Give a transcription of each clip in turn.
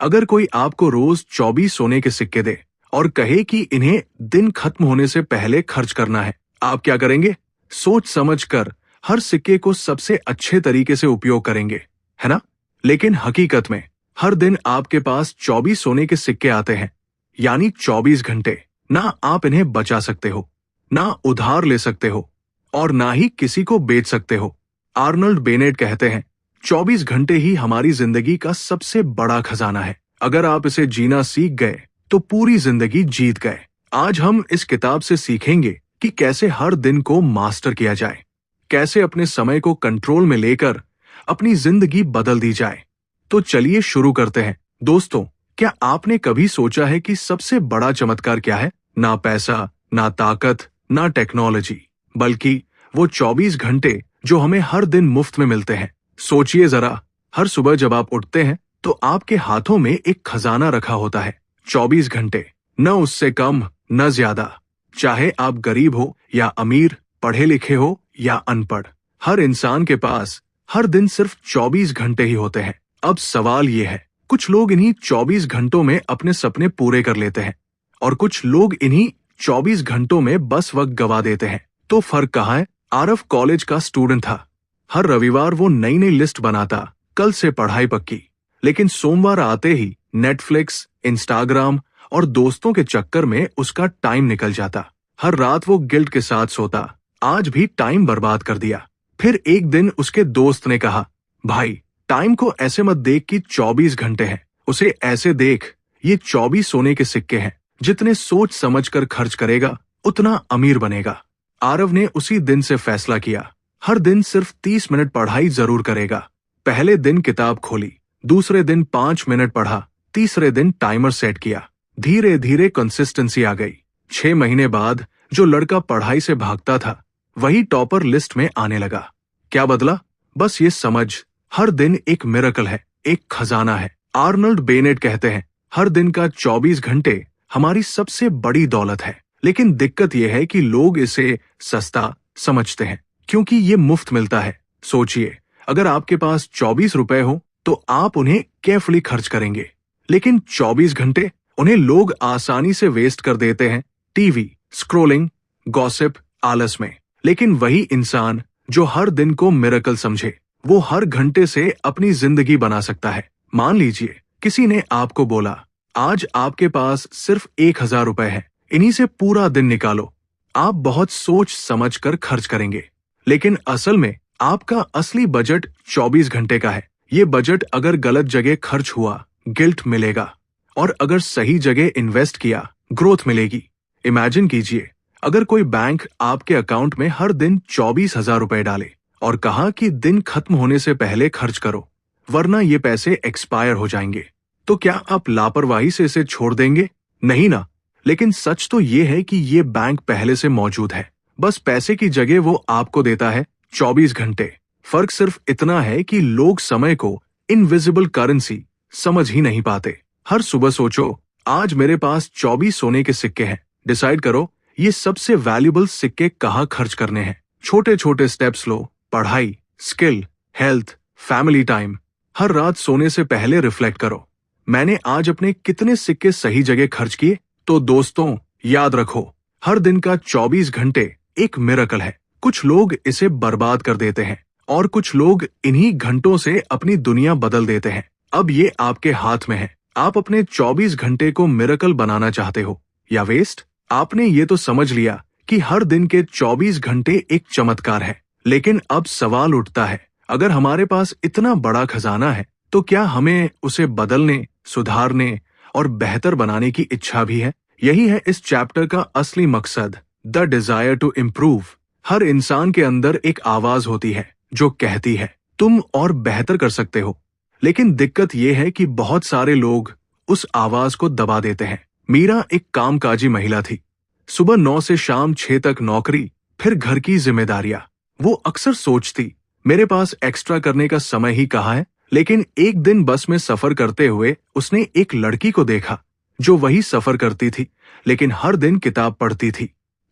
अगर कोई आपको रोज 24 सोने के सिक्के दे और कहे कि इन्हें दिन खत्म होने से पहले खर्च करना है, आप क्या करेंगे? सोच समझकर हर सिक्के को सबसे अच्छे तरीके से उपयोग करेंगे, है ना? लेकिन हकीकत में हर दिन आपके पास 24 सोने के सिक्के आते हैं, यानी 24 घंटे। ना आप इन्हें बचा सकते हो, ना उधार ले सकते हो और ना ही किसी को बेच सकते हो। आर्नल्ड बेनेट कहते हैं, 24 घंटे ही हमारी जिंदगी का सबसे बड़ा खजाना है। अगर आप इसे जीना सीख गए तो पूरी जिंदगी जीत गए। आज हम इस किताब से सीखेंगे कि कैसे हर दिन को मास्टर किया जाए, कैसे अपने समय को कंट्रोल में लेकर अपनी जिंदगी बदल दी जाए। तो चलिए शुरू करते हैं। दोस्तों, क्या आपने कभी सोचा है कि सबसे बड़ा चमत्कार क्या है? ना पैसा, ना ताकत, ना टेक्नोलॉजी, बल्कि वो 24 घंटे जो हमें हर दिन मुफ्त में मिलते हैं। सोचिए जरा, हर सुबह जब आप उठते हैं तो आपके हाथों में एक खजाना रखा होता है। 24 घंटे, न उससे कम न ज्यादा। चाहे आप गरीब हो या अमीर, पढ़े लिखे हो या अनपढ़, हर इंसान के पास हर दिन सिर्फ 24 घंटे ही होते हैं। अब सवाल ये है, कुछ लोग इन्हीं 24 घंटों में अपने सपने पूरे कर लेते हैं और कुछ लोग इन्हीं 24 घंटों में बस वक्त गवा देते हैं। तो फर्क कहाँ है? आरव कॉलेज का स्टूडेंट था। हर रविवार वो नई नई लिस्ट बनाता, कल से पढ़ाई पक्की। लेकिन सोमवार आते ही नेटफ्लिक्स, इंस्टाग्राम और दोस्तों के चक्कर में उसका टाइम निकल जाता। हर रात वो गिल्ट के साथ सोता, आज भी टाइम बर्बाद कर दिया। फिर एक दिन उसके दोस्त ने कहा, भाई, टाइम को ऐसे मत देख कि 24 घंटे हैं, उसे ऐसे देख, ये 24 सोने के सिक्के हैं। जितने सोच समझ कर खर्च करेगा उतना अमीर बनेगा। आरव ने उसी दिन से फैसला किया, हर दिन सिर्फ 30 मिनट पढ़ाई जरूर करेगा। पहले दिन किताब खोली, दूसरे दिन 5 मिनट पढ़ा, तीसरे दिन टाइमर सेट किया। धीरे धीरे कंसिस्टेंसी आ गई। 6 महीने बाद जो लड़का पढ़ाई से भागता था वही टॉपर लिस्ट में आने लगा। क्या बदला? बस ये समझ, हर दिन एक मिरेकल है, एक खजाना है। आर्नल्ड बेनेट कहते हैं, हर दिन का 24 घंटे हमारी सबसे बड़ी दौलत है। लेकिन दिक्कत यह है कि लोग इसे सस्ता समझते हैं क्योंकि ये मुफ्त मिलता है। सोचिए, अगर आपके पास 24 रुपए हो तो आप उन्हें केयरफुली खर्च करेंगे, लेकिन 24 घंटे उन्हें लोग आसानी से वेस्ट कर देते हैं टीवी, स्क्रोलिंग, गॉसिप, आलस में। लेकिन वही इंसान जो हर दिन को मिरेकल समझे, वो हर घंटे से अपनी जिंदगी बना सकता है। मान लीजिए किसी ने आपको बोला, आज आपके पास सिर्फ 1000 रुपए है, इन्हीं से पूरा दिन निकालो। आप बहुत सोच समझ कर खर्च करेंगे, लेकिन असल में आपका असली बजट 24 घंटे का है। ये बजट अगर गलत जगह खर्च हुआ, गिल्ट मिलेगा, और अगर सही जगह इन्वेस्ट किया, ग्रोथ मिलेगी। इमेजिन कीजिए, अगर कोई बैंक आपके अकाउंट में हर दिन 24,000 रुपए डाले और कहा कि दिन खत्म होने से पहले खर्च करो, वरना ये पैसे एक्सपायर हो जाएंगे, तो क्या आप लापरवाही से इसे छोड़ देंगे? नहीं ना। लेकिन सच तो ये है कि ये बैंक पहले से मौजूद है, बस पैसे की जगह वो आपको देता है 24 घंटे। फर्क सिर्फ इतना है कि लोग समय को इनविजिबल करेंसी समझ ही नहीं पाते। हर सुबह सोचो, आज मेरे पास 24 सोने के सिक्के हैं। डिसाइड करो ये सबसे वैल्यूएबल सिक्के कहाँ खर्च करने हैं। छोटे छोटे स्टेप्स लो, पढ़ाई, स्किल, हेल्थ, फैमिली टाइम। हर रात सोने से पहले रिफ्लेक्ट करो, मैंने आज अपने कितने सिक्के सही जगह खर्च किए। तो दोस्तों, याद रखो, हर दिन का 24 घंटे एक मिरेकल है। कुछ लोग इसे बर्बाद कर देते हैं और कुछ लोग इन्हीं घंटों से अपनी दुनिया बदल देते हैं। अब ये आपके हाथ में है, आप अपने 24 घंटे को मिरेकल बनाना चाहते हो या वेस्ट? आपने ये तो समझ लिया कि हर दिन के 24 घंटे एक चमत्कार है, लेकिन अब सवाल उठता है, अगर हमारे पास इतना बड़ा खजाना है तो क्या हमें उसे बदलने, सुधारने और बेहतर बनाने की इच्छा भी है? यही है इस चैप्टर का असली मकसद, द डिजायर टू इम्प्रूव। हर इंसान के अंदर एक आवाज होती है जो कहती है, तुम और बेहतर कर सकते हो। लेकिन दिक्कत यह है कि बहुत सारे लोग उस आवाज को दबा देते हैं। मीरा एक कामकाजी महिला थी। सुबह 9 से शाम 6 तक नौकरी, फिर घर की जिम्मेदारियां। वो अक्सर सोचती, मेरे पास एक्स्ट्रा करने का समय ही कहाँ है। लेकिन एक दिन बस में सफर करते हुए उसने एक लड़की को देखा जो वही सफर करती थी, लेकिन हर दिन किताब पढ़ती थी।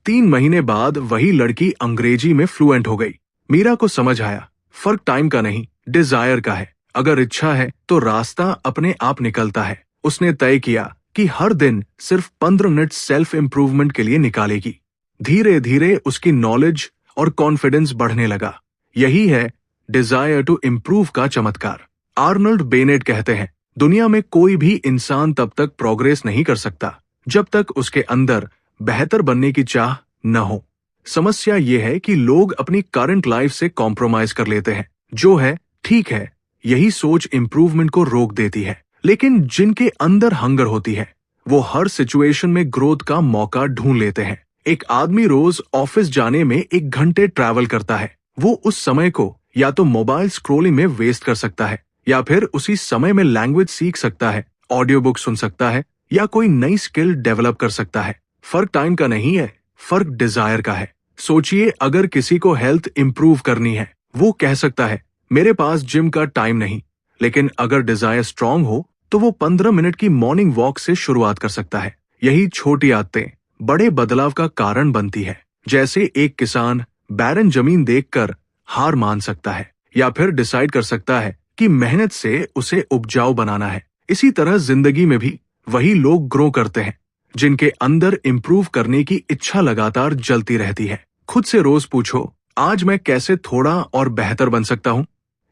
3 महीने बाद वही लड़की अंग्रेजी में फ्लुएंट हो गई। मीरा को समझ आया, फर्क टाइम का नहीं, डिजायर का है। अगर इच्छा है तो रास्ता अपने आप निकलता है। उसने तय किया कि हर दिन सिर्फ 15 मिनट सेल्फ इंप्रूवमेंट के लिए निकालेगी। धीरे धीरे उसकी नॉलेज और कॉन्फिडेंस बढ़ने लगा। यही है डिजायर टू इम्प्रूव का चमत्कार। आर्नल्ड बेनेट कहते हैं, दुनिया में कोई भी इंसान तब तक प्रोग्रेस नहीं कर सकता जब तक उसके अंदर बेहतर बनने की चाह न हो। समस्या यह है कि लोग अपनी करंट लाइफ से कॉम्प्रोमाइज कर लेते हैं। जो है ठीक है, यही सोच इंप्रूवमेंट को रोक देती है। लेकिन जिनके अंदर हंगर होती है वो हर सिचुएशन में ग्रोथ का मौका ढूंढ लेते हैं। एक आदमी रोज ऑफिस जाने में 1 घंटे ट्रैवल करता है। वो उस समय को या तो मोबाइल स्क्रोलिंग में वेस्ट कर सकता है या फिर उसी समय में लैंग्वेज सीख सकता है, ऑडियो बुक सुन सकता है या कोई नई स्किल डेवलप कर सकता है। फर्क टाइम का नहीं है, फर्क डिजायर का है। सोचिए, अगर किसी को हेल्थ इंप्रूव करनी है, वो कह सकता है मेरे पास जिम का टाइम नहीं, लेकिन अगर डिजायर स्ट्रांग हो तो वो 15 मिनट की मॉर्निंग वॉक से शुरुआत कर सकता है। यही छोटी आदतें बड़े बदलाव का कारण बनती है। जैसे एक किसान बैरन जमीन देखकर हार मान सकता है या फिर डिसाइड कर सकता है कि मेहनत से उसे उपजाऊ बनाना है। इसी तरह जिंदगी में भी वही लोग ग्रो करते हैं जिनके अंदर इंप्रूव करने की इच्छा लगातार जलती रहती है। खुद से रोज पूछो, आज मैं कैसे थोड़ा और बेहतर बन सकता हूँ।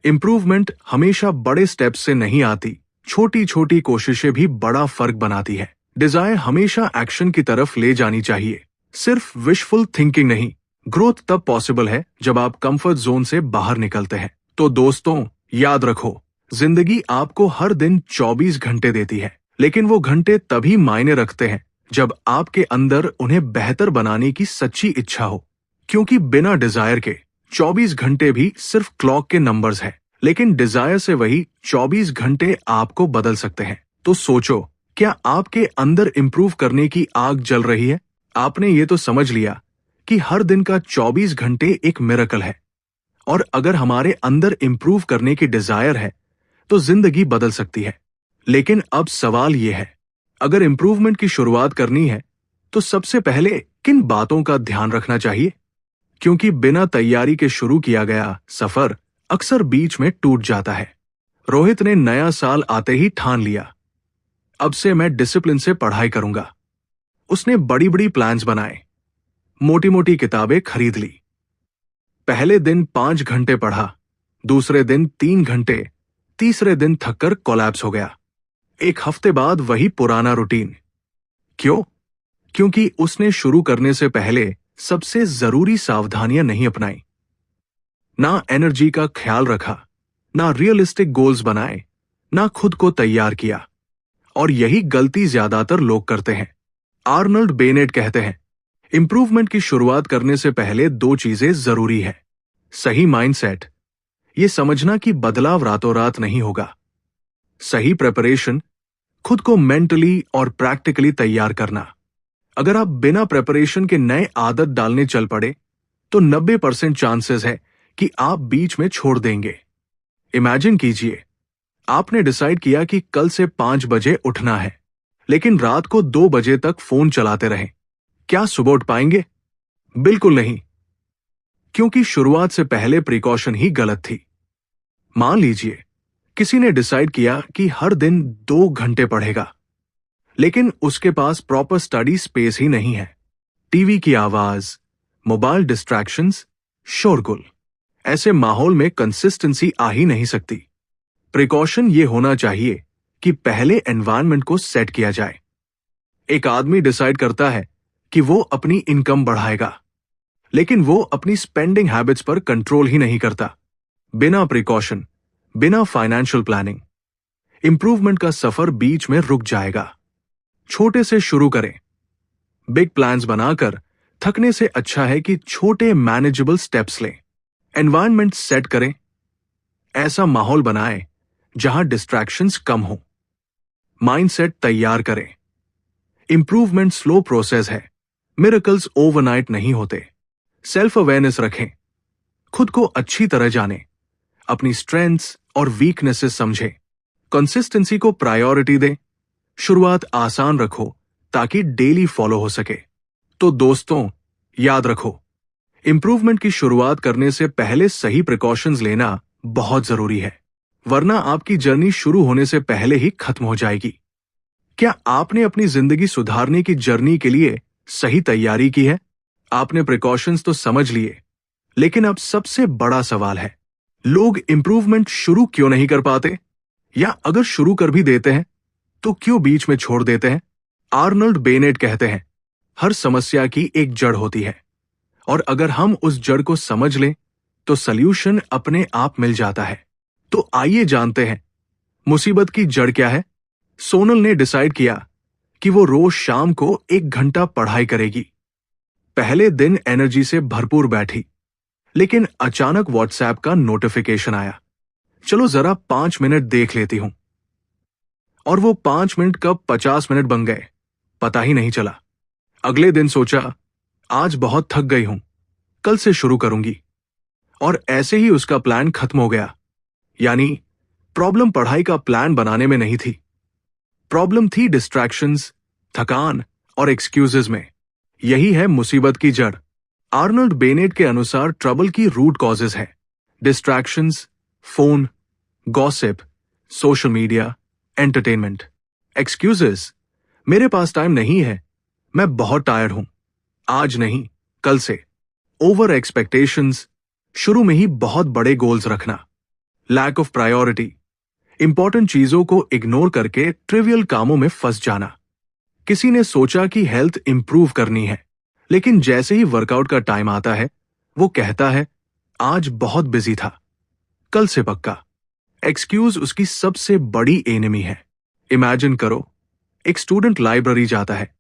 इंप्रूवमेंट हमेशा बड़े स्टेप्स से नहीं आती, छोटी छोटी कोशिशें भी बड़ा फर्क बनाती है। डिजायर हमेशा एक्शन की तरफ ले जानी चाहिए, सिर्फ विशफुल थिंकिंग नहीं। ग्रोथ तब पॉसिबल है जब आप कंफर्ट जोन से बाहर निकलते हैं। तो दोस्तों, याद रखो, जिंदगी आपको हर दिन 24 घंटे देती है, लेकिन वो घंटे तभी मायने रखते हैं जब आपके अंदर उन्हें बेहतर बनाने की सच्ची इच्छा हो। क्योंकि बिना डिजायर के 24 घंटे भी सिर्फ क्लॉक के नंबर्स हैं, लेकिन डिजायर से वही 24 घंटे आपको बदल सकते हैं। तो सोचो, क्या आपके अंदर इंप्रूव करने की आग जल रही है? आपने ये तो समझ लिया कि हर दिन का 24 घंटे एक मिरेकल है, और अगर हमारे अंदर इंप्रूव करने की डिजायर है तो जिंदगी बदल सकती है। लेकिन अब सवाल यह है, अगर इंप्रूवमेंट की शुरुआत करनी है तो सबसे पहले किन बातों का ध्यान रखना चाहिए? क्योंकि बिना तैयारी के शुरू किया गया सफर अक्सर बीच में टूट जाता है। रोहित ने नया साल आते ही ठान लिया, अब से मैं डिसिप्लिन से पढ़ाई करूंगा। उसने बड़ी बड़ी प्लान्स बनाए, मोटी मोटी किताबें खरीद ली। पहले दिन 5 घंटे पढ़ा, दूसरे दिन 3 घंटे, तीसरे दिन थककर कोलैप्स हो गया। 1 हफ्ते बाद वही पुराना रूटीन। क्यों? क्योंकि उसने शुरू करने से पहले सबसे जरूरी सावधानियां नहीं अपनाई। ना एनर्जी का ख्याल रखा, ना रियलिस्टिक गोल्स बनाए, ना खुद को तैयार किया। और यही गलती ज्यादातर लोग करते हैं। आर्नल्ड बेनेट कहते हैं, इंप्रूवमेंट की शुरुआत करने से पहले 2 चीजें जरूरी है। सही माइंडसेट, ये समझना कि बदलाव रातों रात नहीं होगा। सही प्रिपरेशन, खुद को मेंटली और प्रैक्टिकली तैयार करना। अगर आप बिना प्रिपरेशन के नए आदत डालने चल पड़े तो 90% चांसेस है कि आप बीच में छोड़ देंगे। इमेजिन कीजिए, आपने डिसाइड किया कि कल से 5 बजे उठना है, लेकिन रात को 2 बजे तक फोन चलाते रहे। क्या सुबह उठ पाएंगे? बिल्कुल नहीं, क्योंकि शुरुआत से पहले प्रिकॉशन ही गलत थी। मान लीजिए किसी ने डिसाइड किया कि हर दिन 2 घंटे पढ़ेगा, लेकिन उसके पास प्रॉपर स्टडी स्पेस ही नहीं है। टीवी की आवाज, मोबाइल डिस्ट्रैक्शंस, शोरगुल। ऐसे माहौल में कंसिस्टेंसी आ ही नहीं सकती। प्रिकॉशन ये होना चाहिए कि पहले एनवायरनमेंट को सेट किया जाए। एक आदमी डिसाइड करता है कि वो अपनी इनकम बढ़ाएगा, लेकिन वो अपनी स्पेंडिंग हैबिट्स पर कंट्रोल ही नहीं करता। बिना प्रिकॉशन, बिना फाइनेंशियल प्लानिंग, इंप्रूवमेंट का सफर बीच में रुक जाएगा। छोटे से शुरू करें। बिग प्लान्स बनाकर थकने से अच्छा है कि छोटे मैनेजेबल स्टेप्स लें। एनवायरनमेंट सेट करें, ऐसा माहौल बनाएं जहां डिस्ट्रैक्शंस कम हो। माइंडसेट तैयार करें। इंप्रूवमेंट स्लो प्रोसेस है, मिरेकल्स ओवरनाइट नहीं होते। सेल्फ अवेयरनेस रखें, खुद को अच्छी तरह जानें, अपनी स्ट्रेंथ्स और वीकनेसेस समझें। कंसिस्टेंसी को प्रायोरिटी दें। शुरुआत आसान रखो ताकि डेली फॉलो हो सके। तो दोस्तों, याद रखो, इंप्रूवमेंट की शुरुआत करने से पहले सही प्रिकॉशंस लेना बहुत जरूरी है। वरना आपकी जर्नी शुरू होने से पहले ही खत्म हो जाएगी। क्या आपने अपनी जिंदगी सुधारने की जर्नी के लिए सही तैयारी की है? आपने प्रिकॉशंस तो समझ लिए, लेकिन अब सबसे बड़ा सवाल है, लोग इंप्रूवमेंट शुरू क्यों नहीं कर पाते? या अगर शुरू कर भी देते हैं तो क्यों बीच में छोड़ देते हैं? आर्नल्ड बेनेट कहते हैं, हर समस्या की एक जड़ होती है, और अगर हम उस जड़ को समझ लें तो सल्यूशन अपने आप मिल जाता है। तो आइए जानते हैं, मुसीबत की जड़ क्या है। सोनल ने डिसाइड किया कि वो रोज शाम को 1 घंटा पढ़ाई करेगी। पहले दिन एनर्जी से भरपूर बैठी, लेकिन अचानक व्हाट्सएप का नोटिफिकेशन आया। चलो जरा 5 मिनट देख लेती हूं। और वो 5 मिनट कब 50 मिनट बन गए, पता ही नहीं चला। अगले दिन सोचा, आज बहुत थक गई हूं, कल से शुरू करूंगी। और ऐसे ही उसका प्लान खत्म हो गया। यानी प्रॉब्लम पढ़ाई का प्लान बनाने में नहीं थी, प्रॉब्लम थी डिस्ट्रैक्शंस, थकान और एक्सक्यूजेस में। यही है मुसीबत की जड़। आर्नल्ड बेनेट के अनुसार ट्रबल की रूट कॉजेज है distractions, phone, gossip, social media, entertainment. Excuses, मेरे पास टाइम नहीं है, मैं बहुत टायर्ड हूं, आज नहीं कल से। ओवर एक्सपेक्टेशंस, शुरू में ही बहुत बड़े गोल्स रखना। लैक ऑफ प्रायोरिटी, इंपॉर्टेंट चीजों को इग्नोर करके ट्रिवियल कामों में फंस जाना। किसी ने सोचा कि हेल्थ इंप्रूव करनी है, लेकिन जैसे ही वर्कआउट का टाइम आता है वो कहता है, आज बहुत बिजी था, कल से पक्का। एक्सक्यूज उसकी सबसे बड़ी एनिमी है। इमेजिन करो, एक स्टूडेंट लाइब्रेरी जाता है,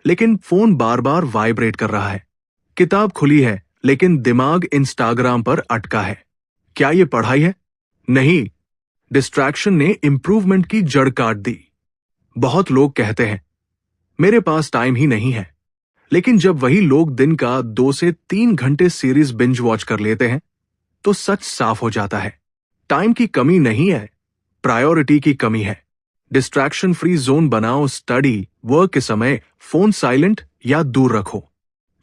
लेकिन फोन बार बार वाइब्रेट कर रहा है। किताब खुली है, लेकिन दिमाग इंस्टाग्राम पर अटका है। क्या ये पढ़ाई है? नहीं, डिस्ट्रैक्शन ने इंप्रूवमेंट की जड़ काट दी। बहुत लोग कहते हैं, मेरे पास टाइम ही नहीं है, लेकिन जब वही लोग दिन का 2 से 3 घंटे सीरीज बिंज वॉच कर लेते हैं तो सच साफ हो जाता है। टाइम की कमी नहीं है, प्रायोरिटी की कमी है। डिस्ट्रैक्शन फ्री जोन बनाओ। स्टडी, वर्क के समय फोन साइलेंट या दूर रखो।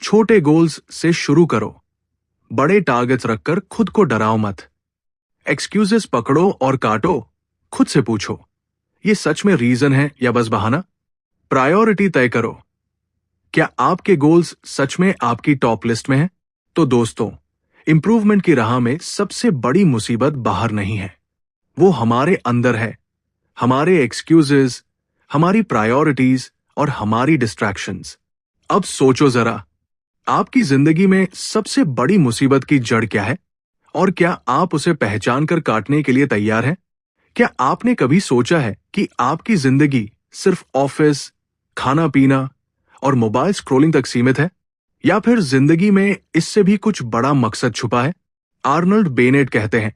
छोटे गोल्स से शुरू करो, बड़े टारगेट्स रखकर खुद को डराओ मत। एक्सक्यूजेस पकड़ो और काटो, खुद से पूछो, ये सच में रीजन है या बस बहाना? प्रायोरिटी तय करो, क्या आपके गोल्स सच में आपकी टॉप लिस्ट में हैं? तो दोस्तों, इंप्रूवमेंट की राह में सबसे बड़ी मुसीबत बाहर नहीं है, वो हमारे अंदर है। हमारे एक्सक्यूजेस, हमारी प्रायोरिटीज और हमारी डिस्ट्रैक्शंस। अब सोचो जरा, आपकी जिंदगी में सबसे बड़ी मुसीबत की जड़ क्या है? और क्या आप उसे पहचान कर काटने के लिए तैयार हैं? क्या आपने कभी सोचा है कि आपकी जिंदगी सिर्फ ऑफिस, खाना पीना और मोबाइल स्क्रॉलिंग तक सीमित है? या फिर जिंदगी में इससे भी कुछ बड़ा मकसद छुपा है? आर्नल्ड बेनेट कहते हैं,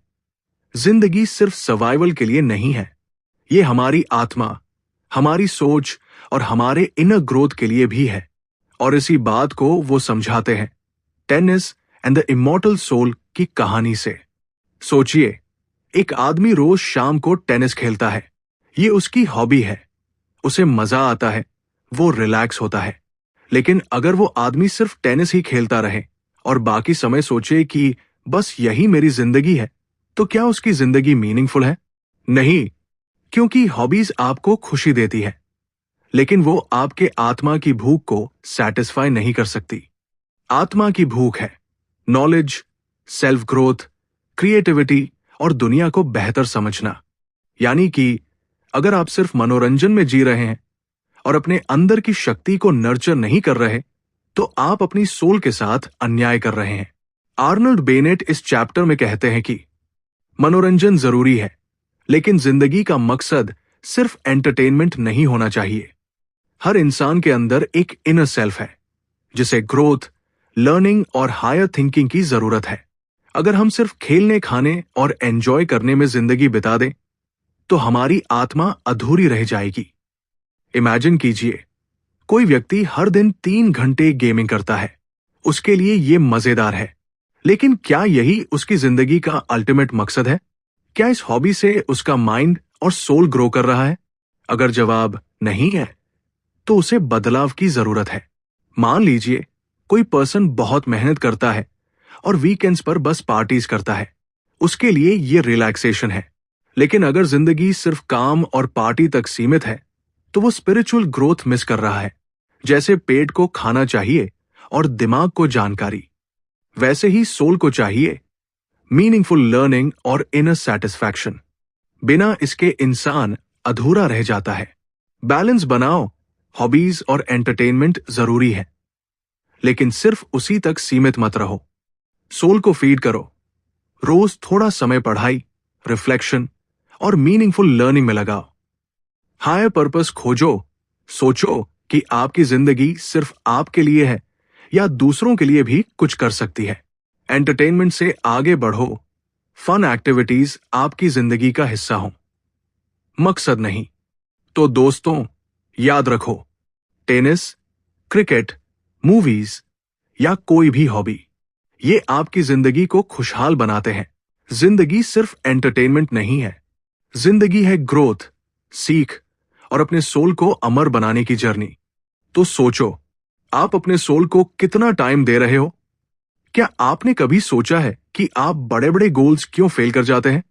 जिंदगी सिर्फ सर्वाइवल के लिए नहीं है, ये हमारी आत्मा, हमारी सोच और हमारे इनर ग्रोथ के लिए भी है। और इसी बात को वो समझाते हैं tennis and the immortal soul की कहानी से। सोचिए, एक आदमी रोज शाम को टेनिस खेलता है, ये उसकी हॉबी है, उसे मजा आता है, वो रिलैक्स होता है। लेकिन अगर वो आदमी सिर्फ टेनिस ही खेलता रहे और बाकी समय सोचे कि बस यही मेरी जिंदगी है, तो क्या उसकी जिंदगी मीनिंगफुल है? नहीं, क्योंकि हॉबीज आपको खुशी देती है, लेकिन वो आपके आत्मा की भूख को सैटिस्फाई नहीं कर सकती। आत्मा की भूख है नॉलेज, सेल्फ ग्रोथ, क्रिएटिविटी और दुनिया को बेहतर समझना। यानी कि अगर आप सिर्फ मनोरंजन में जी रहे हैं और अपने अंदर की शक्ति को नर्चर नहीं कर रहे, तो आप अपनी सोल के साथ अन्याय कर रहे हैं। आर्नल्ड बेनेट इस चैप्टर में कहते हैं कि मनोरंजन जरूरी है, लेकिन जिंदगी का मकसद सिर्फ एंटरटेनमेंट नहीं होना चाहिए। हर इंसान के अंदर एक इनर सेल्फ है, जिसे ग्रोथ, लर्निंग और हायर थिंकिंग की जरूरत है। अगर हम सिर्फ खेलने, खाने और एंजॉय करने में जिंदगी बिता दें, तो हमारी आत्मा अधूरी रह जाएगी। इमेजिन कीजिए, कोई व्यक्ति हर दिन 3 घंटे गेमिंग करता है, उसके लिए ये मजेदार है, लेकिन क्या यही उसकी जिंदगी का अल्टीमेट मकसद है? क्या इस हॉबी से उसका माइंड और सोल ग्रो कर रहा है? अगर जवाब नहीं है, तो उसे बदलाव की जरूरत है। मान लीजिए कोई पर्सन बहुत मेहनत करता है और वीकेंड्स पर बस पार्टीज करता है, उसके लिए ये रिलैक्सेशन है, लेकिन अगर जिंदगी सिर्फ काम और पार्टी तक सीमित है तो वो स्पिरिचुअल ग्रोथ मिस कर रहा है। जैसे पेट को खाना चाहिए और दिमाग को जानकारी, वैसे ही सोल को चाहिए मीनिंगफुल लर्निंग और इनर सेटिस्फैक्शन। बिना इसके इंसान अधूरा रह जाता है। बैलेंस बनाओ, हॉबीज और एंटरटेनमेंट जरूरी है, लेकिन सिर्फ उसी तक सीमित मत रहो। सोल को फीड करो। रोज थोड़ा समय पढ़ाई, रिफ्लेक्शन और मीनिंगफुल लर्निंग में लगाओ। हायर पर्पस खोजो। सोचो कि आपकी जिंदगी सिर्फ आपके लिए है या दूसरों के लिए भी कुछ कर सकती है। एंटरटेनमेंट से आगे बढ़ो। फन एक्टिविटीज आपकी जिंदगी का हिस्सा हो, मकसद नहीं। तो दोस्तों, याद रखो, टेनिस, क्रिकेट, मूवीज या कोई भी हॉबी, ये आपकी जिंदगी को खुशहाल बनाते हैं। जिंदगी सिर्फ एंटरटेनमेंट नहीं है। जिंदगी है ग्रोथ, सीख और अपने सोल को अमर बनाने की जर्नी। तो सोचो, आप अपने सोल को कितना टाइम दे रहे हो? क्या आपने कभी सोचा है कि आप बड़े बड़े गोल्स क्यों फेल कर जाते हैं?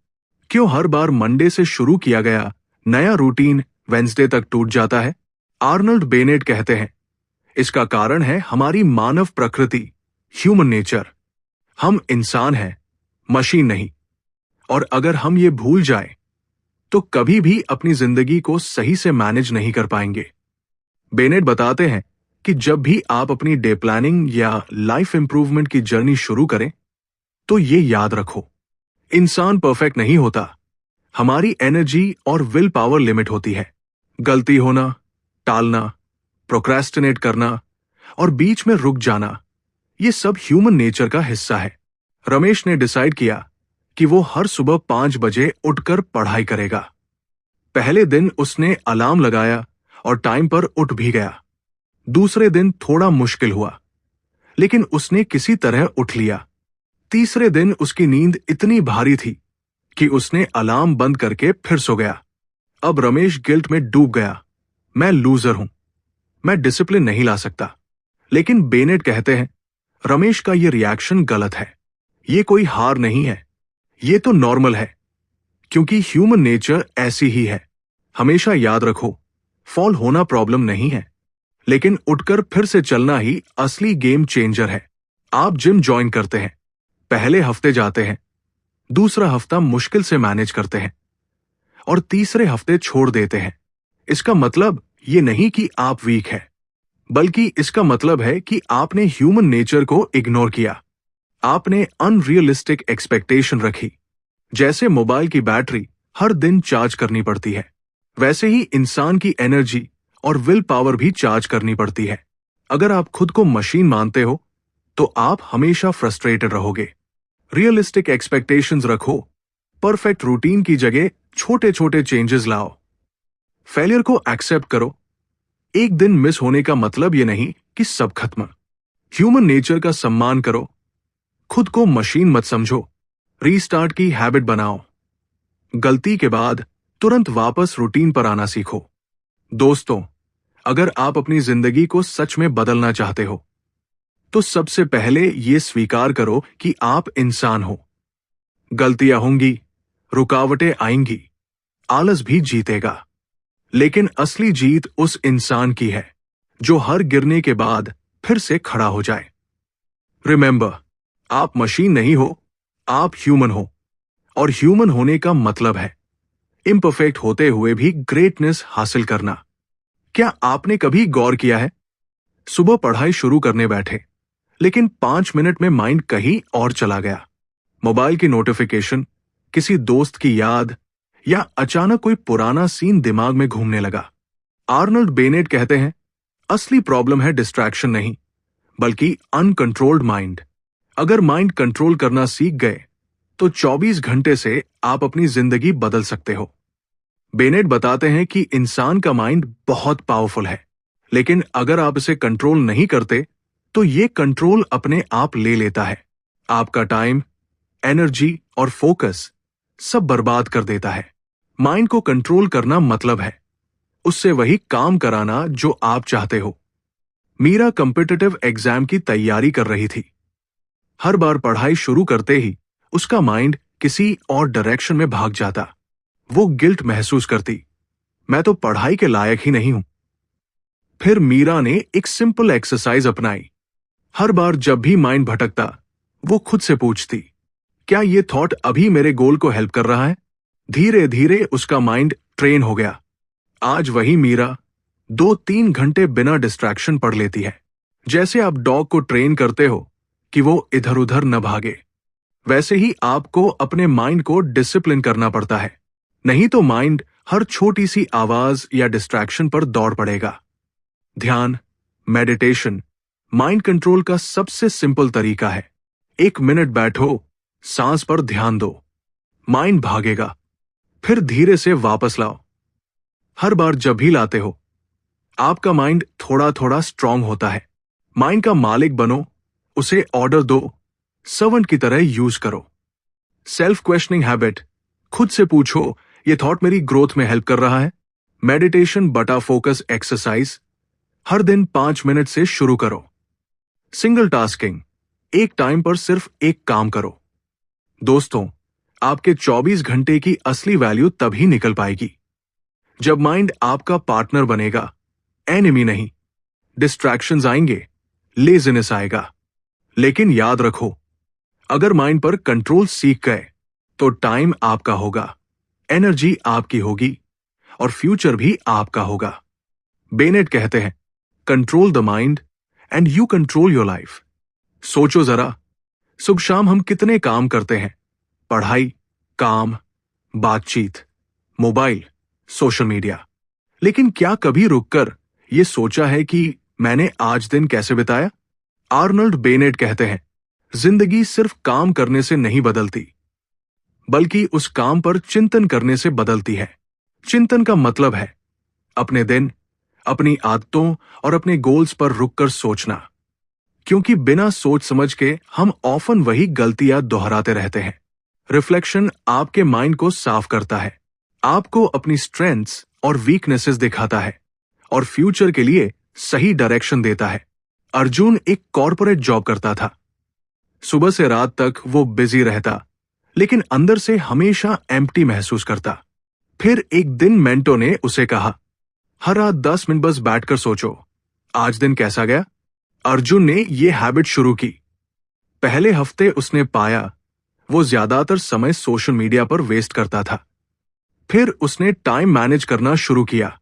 क्यों हर बार मंडे से शुरू किया गया नया रूटीन वेंसडे तक टूट जाता है? आर्नल्ड बेनेट कहते हैं, इसका कारण है हमारी मानव प्रकृति, ह्यूमन नेचर। हम इंसान हैं, मशीन नहीं। और अगर हम ये भूल जाए तो कभी भी अपनी जिंदगी को सही से मैनेज नहीं कर पाएंगे। बेनेट बताते हैं कि जब भी आप अपनी डे प्लानिंग या लाइफ इंप्रूवमेंट की जर्नी शुरू करें तो ये याद रखो, इंसान परफेक्ट नहीं होता। हमारी एनर्जी और विल पावर लिमिट होती है। गलती होना, टालना, प्रोक्रेस्टिनेट करना और बीच में रुक जाना, ये सब ह्यूमन नेचर का हिस्सा है। रमेश ने डिसाइड किया कि वो हर सुबह 5 बजे उठकर पढ़ाई करेगा। पहले दिन उसने अलार्म लगाया और टाइम पर उठ भी गया। दूसरे दिन थोड़ा मुश्किल हुआ, लेकिन उसने किसी तरह उठ लिया। तीसरे दिन उसकी नींद इतनी भारी थी कि उसने अलार्म बंद करके फिर सो गया। अब रमेश गिल्ट में डूब गया। मैं लूजर हूं, मैं डिसिप्लिन नहीं ला सकता। लेकिन बेनेट कहते हैं, रमेश का यह रिएक्शन गलत है। ये कोई हार नहीं है, ये तो नॉर्मल है, क्योंकि ह्यूमन नेचर ऐसी ही है। हमेशा याद रखो, फॉल होना प्रॉब्लम नहीं है, लेकिन उठकर फिर से चलना ही असली गेम चेंजर है। आप जिम ज्वाइन करते हैं, पहले हफ्ते जाते हैं, दूसरा हफ्ता मुश्किल से मैनेज करते हैं और तीसरे हफ्ते छोड़ देते हैं। इसका मतलब ये नहीं कि आप वीक हैं, बल्कि इसका मतलब है कि आपने ह्यूमन नेचर को इग्नोर किया। आपने अनरियलिस्टिक एक्सपेक्टेशन रखी। जैसे मोबाइल की बैटरी हर दिन चार्ज करनी पड़ती है, वैसे ही इंसान की एनर्जी और विल पावर भी चार्ज करनी पड़ती है। अगर आप खुद को मशीन मानते हो तो आप हमेशा फ्रस्ट्रेटेड रहोगे। रियलिस्टिक एक्सपेक्टेशंस रखो। परफेक्ट रूटीन की जगह छोटे छोटे चेंजेस लाओ। फेलियर को एक्सेप्ट करो। एक दिन मिस होने का मतलब ये नहीं कि सब खत्म। ह्यूमन नेचर का सम्मान करो। खुद को मशीन मत समझो। रीस्टार्ट की हैबिट बनाओ। गलती के बाद तुरंत वापस रूटीन पर आना सीखो। दोस्तों, अगर आप अपनी जिंदगी को सच में बदलना चाहते हो तो सबसे पहले ये स्वीकार करो कि आप इंसान हो। गलतियां होंगी, रुकावटें आएंगी, आलस भी जीतेगा, लेकिन असली जीत उस इंसान की है जो हर गिरने के बाद फिर से खड़ा हो जाए। रिमेंबर, आप मशीन नहीं हो, आप ह्यूमन हो, और ह्यूमन होने का मतलब है इम्परफेक्ट होते हुए भी ग्रेटनेस हासिल करना। क्या आपने कभी गौर किया है, सुबह पढ़ाई शुरू करने बैठे, लेकिन 5 मिनट में माइंड कहीं और चला गया। मोबाइल की नोटिफिकेशन, किसी दोस्त की याद या अचानक कोई पुराना सीन दिमाग में घूमने लगा। आर्नल्ड बेनेट कहते हैं, असली प्रॉब्लम है डिस्ट्रैक्शन नहीं, बल्कि अनकंट्रोल्ड माइंड। अगर माइंड कंट्रोल करना सीख गए तो 24 घंटे से आप अपनी जिंदगी बदल सकते हो। बेनेट बताते हैं कि इंसान का माइंड बहुत पावरफुल है, लेकिन अगर आप इसे कंट्रोल नहीं करते तो ये कंट्रोल अपने आप ले लेता है। आपका टाइम, एनर्जी और फोकस सब बर्बाद कर देता है। माइंड को कंट्रोल करना मतलब है उससे वही काम कराना जो आप चाहते हो। मीरा कॉम्पिटिटिव एग्जाम की तैयारी कर रही थी। हर बार पढ़ाई शुरू करते ही उसका माइंड किसी और डायरेक्शन में भाग जाता। वो गिल्ट महसूस करती, मैं तो पढ़ाई के लायक ही नहीं हूं। फिर मीरा ने एक सिंपल एक्सरसाइज अपनाई। हर बार जब भी माइंड भटकता, वो खुद से पूछती, क्या ये थॉट अभी मेरे गोल को हेल्प कर रहा है? धीरे धीरे उसका माइंड ट्रेन हो गया। आज वही मीरा 2-3 घंटे बिना डिस्ट्रैक्शन पढ़ लेती है। जैसे आप डॉग को ट्रेन करते हो कि वो इधर उधर न भागे, वैसे ही आपको अपने माइंड को डिसिप्लिन करना पड़ता है, नहीं तो माइंड हर छोटी सी आवाज या डिस्ट्रैक्शन पर दौड़ पड़ेगा। ध्यान, मेडिटेशन, माइंड कंट्रोल का सबसे सिंपल तरीका है। 1 मिनट बैठो, सांस पर ध्यान दो, माइंड भागेगा, फिर धीरे से वापस लाओ। हर बार जब भी लाते हो, आपका माइंड थोड़ा थोड़ा स्ट्रांग होता है। माइंड का मालिक बनो, उसे ऑर्डर दो, सर्वेंट की तरह यूज करो। सेल्फ क्वेश्चनिंग हैबिट, खुद से पूछो, ये थॉट मेरी ग्रोथ में हेल्प कर रहा है? मेडिटेशन बटा फोकस एक्सरसाइज, हर दिन 5 मिनट से शुरू करो। सिंगल टास्किंग, एक टाइम पर सिर्फ एक काम करो। दोस्तों, आपके 24 घंटे की असली वैल्यू तभी निकल पाएगी जब माइंड आपका पार्टनर बनेगा, एनिमी नहीं। डिस्ट्रैक्शंस आएंगे, लेजीनेस आएगा, लेकिन याद रखो, अगर माइंड पर कंट्रोल सीख गए तो टाइम आपका होगा, एनर्जी आपकी होगी और फ्यूचर भी आपका होगा। बेनेट कहते हैं, control the mind and you control your life. सोचो जरा, सुबह शाम हम कितने काम करते हैं, पढ़ाई, काम, बातचीत, मोबाइल, सोशल मीडिया, लेकिन क्या कभी रुककर यह सोचा है कि मैंने आज दिन कैसे बिताया? आर्नल्ड बेनेट कहते हैं, जिंदगी सिर्फ काम करने से नहीं बदलती, बल्कि उस काम पर चिंतन करने से बदलती है। चिंतन का मतलब है अपने दिन, अपनी आदतों और अपने गोल्स पर रुककर सोचना, क्योंकि बिना सोच समझ के हम ऑफन वही गलतियां दोहराते रहते हैं। रिफ्लेक्शन आपके माइंड को साफ करता है, आपको अपनी स्ट्रेंथ्स और वीकनेसेस दिखाता है और फ्यूचर के लिए सही डायरेक्शन देता है। अर्जुन एक कॉर्पोरेट जॉब करता था। सुबह से रात तक वो बिजी रहता, लेकिन अंदर से हमेशा एम्प्टी महसूस करता। फिर एक दिन मेंटो ने उसे कहा, हर रात 10 मिनट बस बैठकर सोचो, आज दिन कैसा गया? अर्जुन ने ये हैबिट शुरू की। पहले हफ्ते उसने पाया वो ज्यादातर समय सोशल मीडिया पर वेस्ट करता था। फिर उसने टाइम मैनेज करना शुरू किया।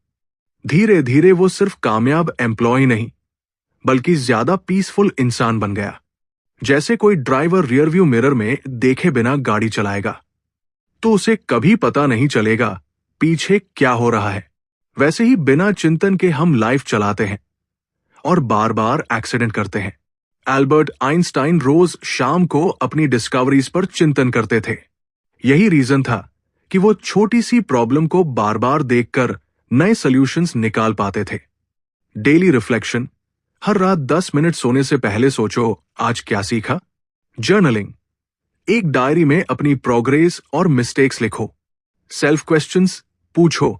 धीरे धीरे वो सिर्फ कामयाब एम्प्लॉय नहीं, बल्कि ज्यादा पीसफुल इंसान बन गया। जैसे कोई ड्राइवर रियरव्यू मिरर में देखे बिना गाड़ी चलाएगा तो उसे कभी पता नहीं चलेगा पीछे क्या हो रहा है, वैसे ही बिना चिंतन के हम लाइफ चलाते हैं और बार बार एक्सीडेंट करते हैं। एल्बर्ट आइंस्टाइन रोज शाम को अपनी डिस्कवरीज पर चिंतन करते थे। यही रीजन था कि वो छोटी सी प्रॉब्लम को बार बार देखकर नए सॉल्यूशंस निकाल पाते थे। डेली रिफ्लेक्शन, हर रात 10 मिनट सोने से पहले सोचो, आज क्या सीखा? जर्नलिंग, एक डायरी में अपनी प्रोग्रेस और मिस्टेक्स लिखो। सेल्फ क्वेश्चंस, पूछो,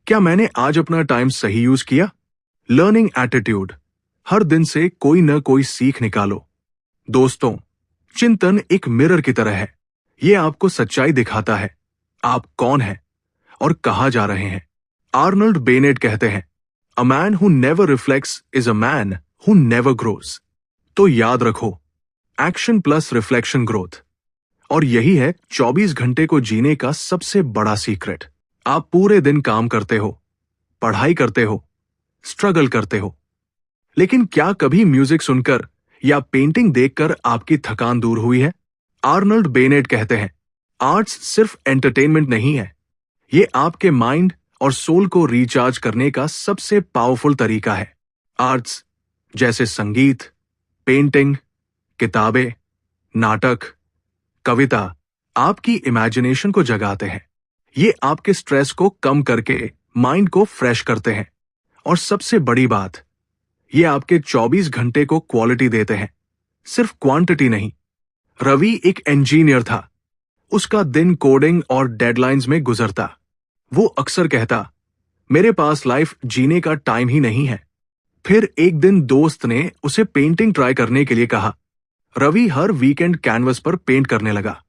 क्या मैंने आज अपना टाइम सही यूज किया? लर्निंग एटीट्यूड, हर दिन से कोई न कोई सीख निकालो। दोस्तों, चिंतन एक मिरर की तरह है। यह आपको सच्चाई दिखाता है, आप कौन हैं और कहां जा रहे हैं। आर्नल्ड बेनेट कहते हैं, a man who never reflects is a man who never grows. तो याद रखो, एक्शन प्लस रिफ्लेक्शन ग्रोथ। और यही है 24 घंटे को जीने का सबसे बड़ा सीक्रेट। आप पूरे दिन काम करते हो, पढ़ाई करते हो, स्ट्रगल करते हो, लेकिन क्या कभी म्यूजिक सुनकर या पेंटिंग देखकर आपकी थकान दूर हुई है? आर्नल्ड बेनेट कहते हैं, आर्ट्स सिर्फ एंटरटेनमेंट नहीं है, ये आपके माइंड और सोल को रिचार्ज करने का सबसे पावरफुल तरीका है। आर्ट्स जैसे संगीत, पेंटिंग, किताबें, नाटक, कविता आपकी इमेजिनेशन को जगाते हैं। ये आपके स्ट्रेस को कम करके माइंड को फ्रेश करते हैं और सबसे बड़ी बात, ये आपके 24 घंटे को क्वालिटी देते हैं, सिर्फ क्वांटिटी नहीं। रवि एक इंजीनियर था, उसका दिन कोडिंग और डेडलाइंस में गुजरता। वो अक्सर कहता, मेरे पास लाइफ जीने का टाइम ही नहीं है। फिर एक दिन दोस्त ने उसे पेंटिंग ट्राई करने के लिए कहा। रवि हर वीकेंड कैनवस पर पेंट करने लगा।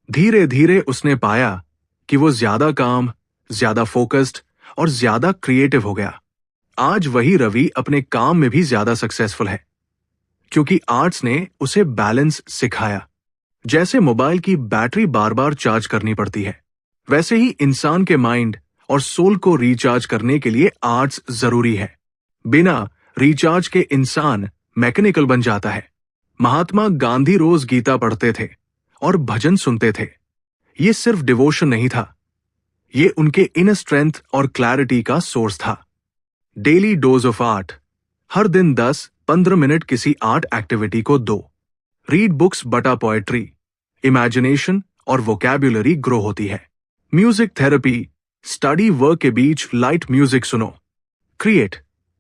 धीरे धीरे उसने पाया कि वो ज्यादा काम, ज्यादा फोकस्ड और ज्यादा क्रिएटिव हो गया। आज वही रवि अपने काम में भी ज्यादा सक्सेसफुल है, क्योंकि आर्ट्स ने उसे बैलेंस सिखाया। जैसे मोबाइल की बैटरी बार बार चार्ज करनी पड़ती है, वैसे ही इंसान के माइंड और सोल को रिचार्ज करने के लिए आर्ट्स जरूरी है। बिना रिचार्ज के इंसान मैकेनिकल बन जाता है। महात्मा गांधी रोज गीता पढ़ते थे और भजन सुनते थे। ये सिर्फ डिवोशन नहीं था, ये उनके इनर स्ट्रेंथ और क्लैरिटी का सोर्स था। डेली डोज ऑफ आर्ट, हर दिन 10-15 मिनट किसी आर्ट एक्टिविटी को दो। रीड बुक्स बटा पोएट्री, इमेजिनेशन और वोकैब्युलरी ग्रो होती है। म्यूजिक थेरेपी, स्टडी वर्क के बीच लाइट म्यूजिक सुनो। क्रिएट,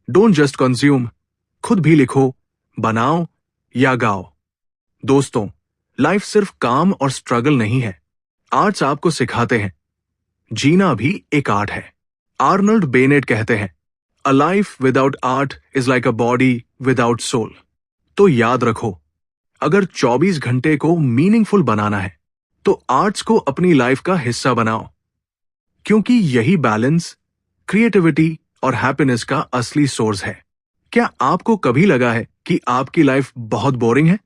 डोंट जस्ट कंज्यूम, खुद भी लिखो, बनाओ या गाओ। दोस्तों, लाइफ सिर्फ काम और स्ट्रगल नहीं है। आर्ट्स आपको सिखाते हैं जीना भी एक आर्ट है। आर्नल्ड बेनेट कहते हैं, a life without art is like a body without soul. तो याद रखो, अगर 24 घंटे को मीनिंगफुल बनाना है तो आर्ट्स को अपनी लाइफ का हिस्सा बनाओ, क्योंकि यही बैलेंस, क्रिएटिविटी और हैप्पीनेस का असली सोर्स है। क्या आपको कभी लगा है कि आपकी लाइफ बहुत बोरिंग है?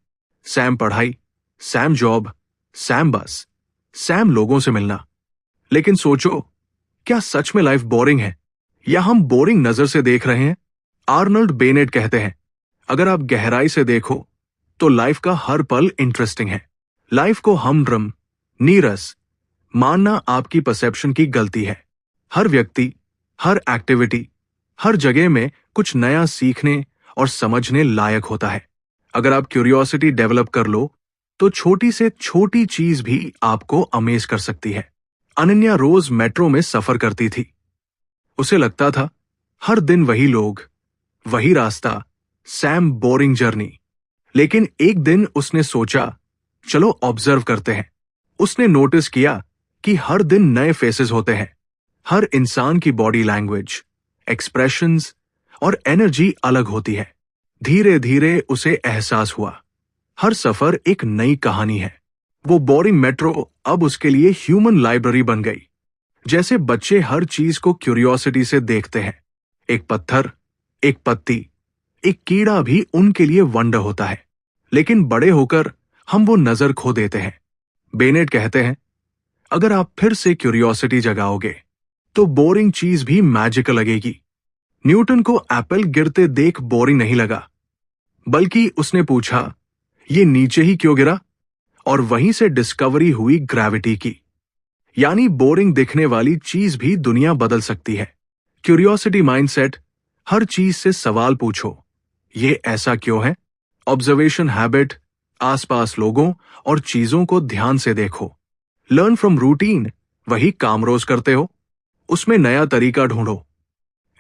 सैम पढ़ाई, सैम जॉब, सैम बस, सैम लोगों से मिलना। लेकिन सोचो, क्या सच में लाइफ बोरिंग है या हम बोरिंग नजर से देख रहे हैं? आर्नल्ड बेनेट कहते हैं, अगर आप गहराई से देखो तो लाइफ का हर पल इंटरेस्टिंग है। लाइफ को हमड्रम, नीरस मानना आपकी परसेप्शन की गलती है। हर व्यक्ति, हर एक्टिविटी, हर जगह में कुछ नया सीखने और समझने लायक होता है। अगर आप क्यूरियोसिटी डेवलप कर लो तो छोटी से छोटी चीज भी आपको अमेज कर सकती है। अनन्या रोज मेट्रो में सफर करती थी। उसे लगता था हर दिन वही लोग, वही रास्ता, सैम बोरिंग जर्नी। लेकिन एक दिन उसने सोचा, चलो ऑब्जर्व करते हैं। उसने नोटिस किया कि हर दिन नए फेसेस होते हैं। हर इंसान की बॉडी लैंग्वेज, एक्सप्रेशंस और एनर्जी अलग होती है। धीरे धीरे उसे एहसास हुआ, हर सफर एक नई कहानी है। वो बोरिंग मेट्रो अब उसके लिए ह्यूमन लाइब्रेरी बन गई। जैसे बच्चे हर चीज को क्यूरियोसिटी से देखते हैं, एक पत्थर, एक पत्ती, एक कीड़ा भी उनके लिए वंडर होता है। लेकिन बड़े होकर हम वो नजर खो देते हैं। बेनेट कहते हैं, अगर आप फिर से क्यूरियोसिटी जगाओगे तो बोरिंग चीज भी मैजिकल लगेगी। न्यूटन को एप्पल गिरते देख बोरिंग नहीं लगा, बल्कि उसने पूछा, ये नीचे ही क्यों गिरा? और वहीं से डिस्कवरी हुई ग्रेविटी की। यानी बोरिंग दिखने वाली चीज भी दुनिया बदल सकती है। क्यूरियोसिटी माइंडसेट, हर चीज से सवाल पूछो, ये ऐसा क्यों है? ऑब्जर्वेशन हैबिट, आसपास लोगों और चीजों को ध्यान से देखो। लर्न फ्रॉम रूटीन, वही काम रोज करते हो, उसमें नया तरीका ढूंढो।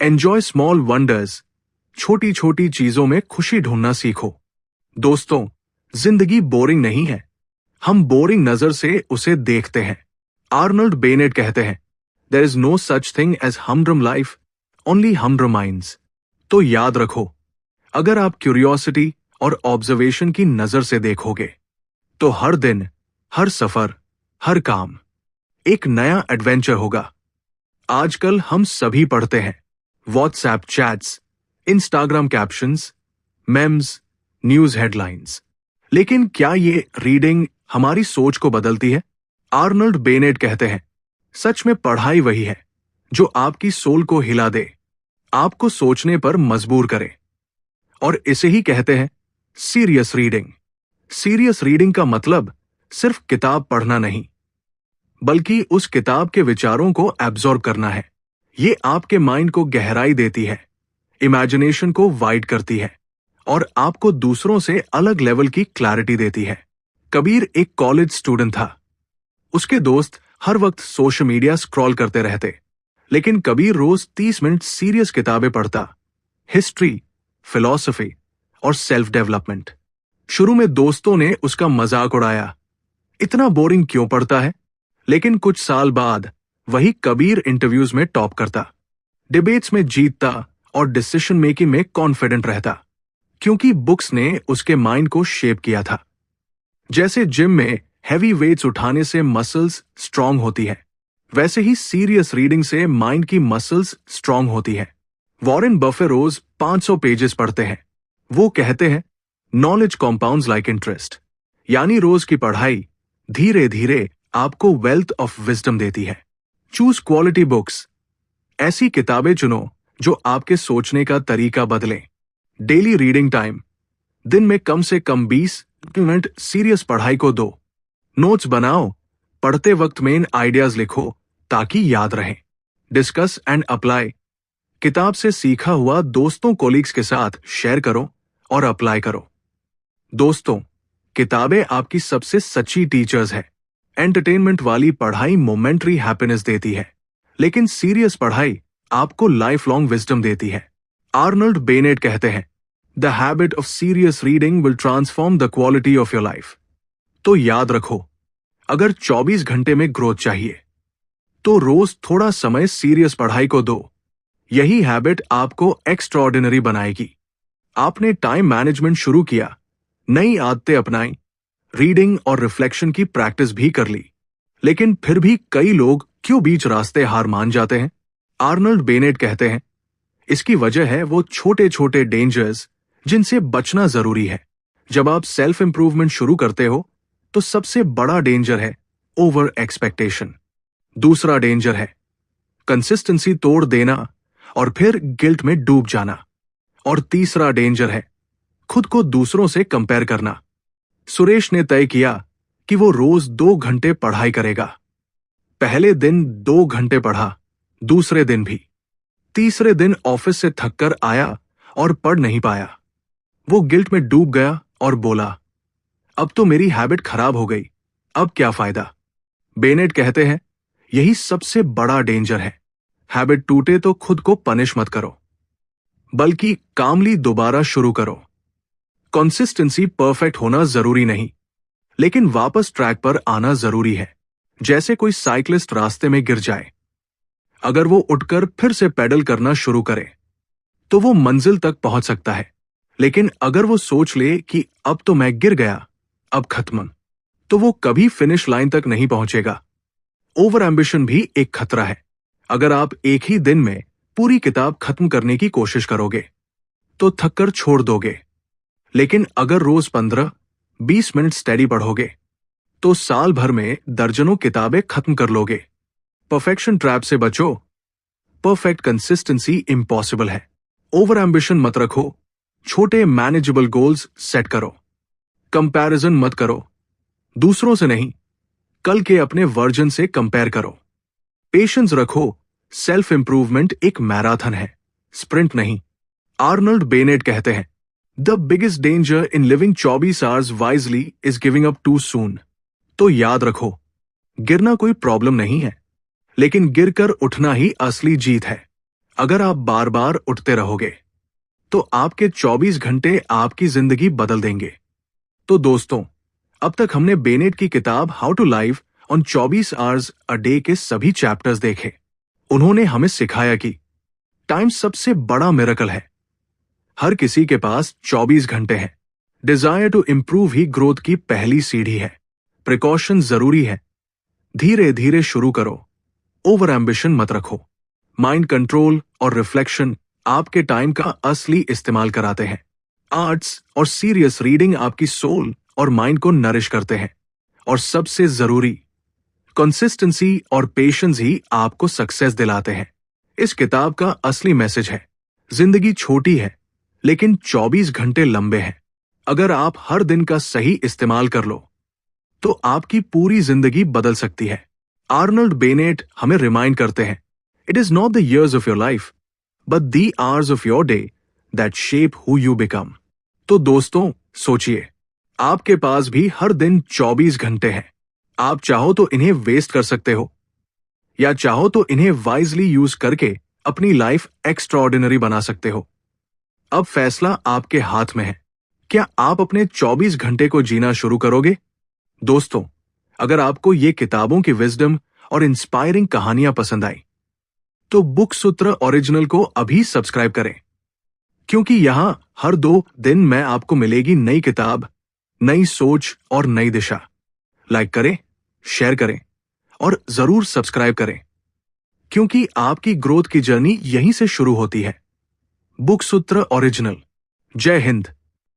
एंजॉय स्मॉल वंडर्स, छोटी छोटी चीजों में खुशी ढूंढना सीखो। दोस्तों, जिंदगी बोरिंग नहीं है, हम बोरिंग नजर से उसे देखते हैं। आर्नल्ड बेनेट कहते हैं, there is no such thing as humdrum life, only humdrum minds. तो याद रखो, अगर आप क्यूरियोसिटी और ऑब्जर्वेशन की नजर से देखोगे तो हर दिन, हर सफर, हर काम एक नया एडवेंचर होगा। आजकल हम सभी पढ़ते हैं WhatsApp chats, Instagram captions, memes, news headlines, लेकिन क्या ये रीडिंग हमारी सोच को बदलती है? आर्नल्ड बेनेट कहते हैं, सच में पढ़ाई वही है जो आपकी सोल को हिला दे, आपको सोचने पर मजबूर करे। और इसे ही कहते हैं सीरियस रीडिंग। सीरियस रीडिंग का मतलब सिर्फ किताब पढ़ना नहीं, बल्कि उस किताब के विचारों को एब्जॉर्ब करना है। ये आपके माइंड को गहराई देती है, इमेजिनेशन को वाइड करती है और आपको दूसरों से अलग लेवल की क्लैरिटी देती है। कबीर एक कॉलेज स्टूडेंट था। उसके दोस्त हर वक्त सोशल मीडिया स्क्रॉल करते रहते, लेकिन कबीर रोज 30 मिनट सीरियस किताबें पढ़ता, हिस्ट्री, फिलॉसफी और सेल्फ डेवलपमेंट। शुरू में दोस्तों ने उसका मजाक उड़ाया, इतना बोरिंग क्यों पढ़ता है? लेकिन कुछ साल बाद वही कबीर इंटरव्यूज में टॉप करता, डिबेट्स में जीतता और डिसीजन मेकिंग में कॉन्फिडेंट रहता, क्योंकि बुक्स ने उसके माइंड को शेप किया था। जैसे जिम में हैवी वेट्स उठाने से मसल्स स्ट्रांग होती है, वैसे ही सीरियस रीडिंग से माइंड की मसल्स स्ट्रांग होती है। वॉरेन बफे रोज 500 पेजेस पढ़ते हैं। वो कहते हैं, नॉलेज कॉम्पाउंड्स लाइक इंटरेस्ट, यानी रोज की पढ़ाई धीरे धीरे आपको वेल्थ ऑफ विजडम देती है। चूज क्वालिटी बुक्स, ऐसी किताबें चुनो जो आपके सोचने का तरीका बदलें। डेली रीडिंग टाइम, दिन में कम से कम 20 मिनट सीरियस पढ़ाई को दो। नोट्स बनाओ, पढ़ते वक्त मेन आइडियाज लिखो ताकि याद रहे। डिस्कस एंड अप्लाई, किताब से सीखा हुआ दोस्तों कोलीग्स के साथ शेयर करो और अप्लाई करो। दोस्तों, किताबें आपकी सबसे सच्ची टीचर्स है। एंटरटेनमेंट वाली पढ़ाई मोमेंटरी हैप्पीनेस देती है, लेकिन सीरियस पढ़ाई आपको लाइफ लॉन्ग विजडम देती है। आर्नल्ड बेनेट कहते हैं, the habit of serious reading will transform the quality of your life. तो याद रखो, अगर 24 घंटे में ग्रोथ चाहिए तो रोज थोड़ा समय सीरियस पढ़ाई को दो। यही हैबिट आपको एक्स्ट्राऑर्डिनरी बनाएगी। आपने टाइम मैनेजमेंट शुरू किया, नई आदतें अपनाई, रीडिंग और रिफ्लेक्शन की प्रैक्टिस भी कर ली, लेकिन फिर भी कई लोग क्यों बीच रास्ते हार मान जाते हैं? आर्नल्ड बेनेट कहते हैं, इसकी वजह है वो छोटे छोटे डेंजर्स जिनसे बचना जरूरी है। जब आप सेल्फ इंप्रूवमेंट शुरू करते हो तो सबसे बड़ा डेंजर है ओवर एक्सपेक्टेशन। दूसरा डेंजर है कंसिस्टेंसी तोड़ देना और फिर गिल्ट में डूब जाना। और तीसरा डेंजर है खुद को दूसरों से कंपेयर करना। सुरेश ने तय किया कि वो रोज 2 घंटे पढ़ाई करेगा। पहले दिन 2 घंटे पढ़ा, दूसरे दिन भी। तीसरे दिन ऑफिस से थककर आया और पढ़ नहीं पाया। वो गिल्ट में डूब गया और बोला, अब तो मेरी हैबिट खराब हो गई, अब क्या फायदा? बेनेट कहते हैं, यही सबसे बड़ा डेंजर है। हैबिट टूटे तो खुद को पनिश मत करो, बल्कि कामली दोबारा शुरू करो। कंसिस्टेंसी परफेक्ट होना जरूरी नहीं, लेकिन वापस ट्रैक पर आना जरूरी है। जैसे कोई साइकिलिस्ट रास्ते में गिर जाए, अगर वो उठकर फिर से पैडल करना शुरू करे तो वो मंजिल तक पहुंच सकता है। लेकिन अगर वो सोच ले कि अब तो मैं गिर गया, अब खत्म, तो वो कभी फिनिश लाइन तक नहीं पहुंचेगा। ओवर एम्बिशन भी एक खतरा है। अगर आप एक ही दिन में पूरी किताब खत्म करने की कोशिश करोगे तो थककर छोड़ दोगे, लेकिन अगर रोज 15-20 मिनट स्टडी पढ़ोगे तो साल भर में दर्जनों किताबें खत्म कर लोगे। परफेक्शन ट्रैप से बचो। परफेक्ट कंसिस्टेंसी इम्पॉसिबल है। ओवर एम्बिशन मत रखो, छोटे मैनेजेबल गोल्स सेट करो। कंपैरिजन मत करो, दूसरों से नहीं, कल के अपने वर्जन से कंपेयर करो। पेशेंस रखो, सेल्फ इंप्रूवमेंट एक मैराथन है, स्प्रिंट नहीं। आर्नल्ड बेनेट कहते हैं, the biggest danger in living 24 hours wisely is giving up too soon. तो याद रखो, गिरना कोई प्रॉब्लम नहीं है, लेकिन गिरकर उठना ही असली जीत है। अगर आप बार बार उठते रहोगे तो आपके 24 घंटे आपकी जिंदगी बदल देंगे। तो दोस्तों, अब तक हमने बेनेट की किताब how to live on 24 hours a day के सभी चैप्टर्स देखे। उन्होंने हमें सिखाया कि टाइम सबसे बड़ा मिरेकल है। हर किसी के पास 24 घंटे हैं। डिजायर टू इंप्रूव ही ग्रोथ की पहली सीढ़ी है। प्रिकॉशन जरूरी है। धीरे धीरे शुरू करो, ओवर एम्बिशन मत रखो। माइंड कंट्रोल और रिफ्लेक्शन आपके टाइम का असली इस्तेमाल कराते हैं। आर्ट्स और सीरियस रीडिंग आपकी सोल और माइंड को नरिश करते हैं। और सबसे जरूरी, कंसिस्टेंसी और पेशेंस ही आपको सक्सेस दिलाते हैं। इस किताब का असली मैसेज है, जिंदगी छोटी है लेकिन 24 घंटे लंबे हैं। अगर आप हर दिन का सही इस्तेमाल कर लो तो आपकी पूरी जिंदगी बदल सकती है। आर्नल्ड बेनेट हमें रिमाइंड करते हैं, it is not the years of your life but the hours of your day that shape who you become. तो दोस्तों, सोचिए, आपके पास भी हर दिन 24 घंटे हैं। आप चाहो तो इन्हें वेस्ट कर सकते हो, या चाहो तो इन्हें वाइजली यूज करके अपनी लाइफ एक्स्ट्राऑर्डिनरी बना सकते हो। अब फैसला आपके हाथ में है। क्या आप अपने 24 घंटे को जीना शुरू करोगे? दोस्तों, अगर आपको ये किताबों की विजडम और इंस्पायरिंग कहानियां पसंद आई तो बुक सूत्र ओरिजिनल को अभी सब्सक्राइब करें, क्योंकि यहां हर 2 दिन में आपको मिलेगी नई किताब, नई सोच और नई दिशा। लाइक करें, शेयर करें और जरूर सब्सक्राइब करें, क्योंकि आपकी ग्रोथ की जर्नी यहीं से शुरू होती है। बुक सूत्र ओरिजिनल। जय हिंद।